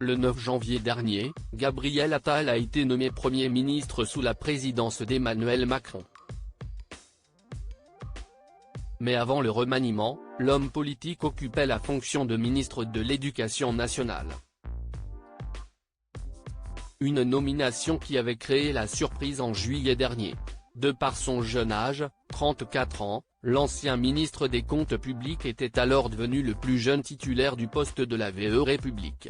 Le 9 janvier dernier, Gabriel Attal a été nommé Premier ministre sous la présidence d'Emmanuel Macron. Mais avant le remaniement, l'homme politique occupait la fonction de ministre de l'Éducation nationale. Une nomination qui avait créé la surprise en juillet dernier. De par son jeune âge, 34 ans, l'ancien ministre des Comptes publics était alors devenu le plus jeune titulaire du poste de la VE République.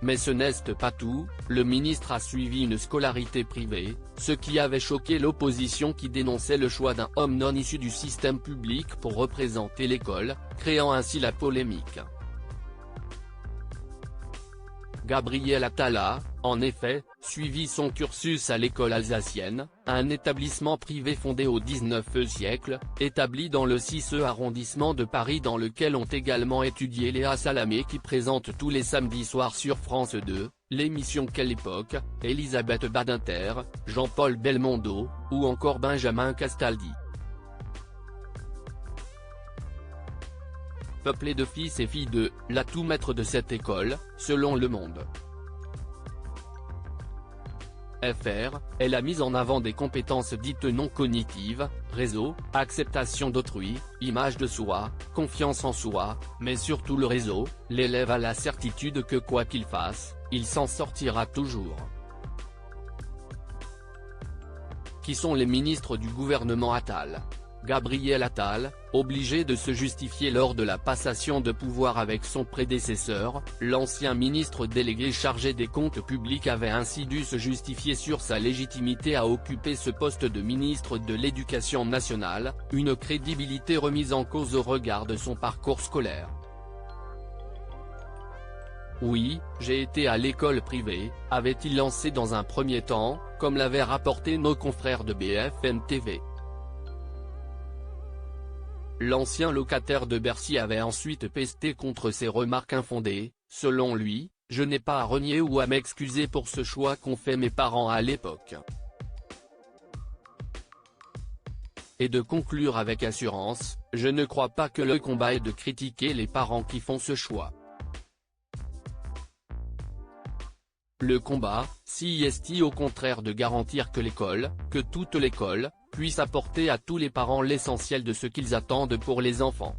Mais ce n'est pas tout, le ministre a suivi une scolarité privée, ce qui avait choqué l'opposition qui dénonçait le choix d'un homme non issu du système public pour représenter l'école, créant ainsi la polémique. Gabriel Attal a, en effet, suivi son cursus à l'école alsacienne, un établissement privé fondé au XIXe siècle, établi dans le 6e arrondissement de Paris dans lequel ont également étudié Léa Salamé qui présente tous les samedis soirs sur France 2, l'émission Quelle époque, Elisabeth Badinter, Jean-Paul Belmondo, ou encore Benjamin Castaldi. Peuplé de fils et filles de « l'atout maître de cette école », selon Le Monde. FR, elle a mis en avant des compétences dites non cognitives, réseau, acceptation d'autrui, image de soi, confiance en soi, mais surtout le réseau. L'élève a la certitude que quoi qu'il fasse, il s'en sortira toujours. Qui sont les ministres du gouvernement Attal? Gabriel Attal, obligé de se justifier lors de la passation de pouvoir avec son prédécesseur, l'ancien ministre délégué chargé des comptes publics avait ainsi dû se justifier sur sa légitimité à occuper ce poste de ministre de l'Éducation nationale, une crédibilité remise en cause au regard de son parcours scolaire. Oui, j'ai été à l'école privée, avait-il lancé dans un premier temps, comme l'avaient rapporté nos confrères de BFM TV. L'ancien locataire de Bercy avait ensuite pesté contre ces remarques infondées. Selon lui, je n'ai pas à renier ou à m'excuser pour ce choix qu'ont fait mes parents à l'époque. Et de conclure avec assurance, je ne crois pas que le combat est de critiquer les parents qui font ce choix. Le combat, si est au contraire de garantir que l'école, que toute l'école, puisse apporter à tous les parents l'essentiel de ce qu'ils attendent pour les enfants.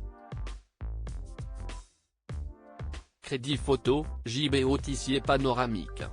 Crédit photo, JB Tissier panoramique.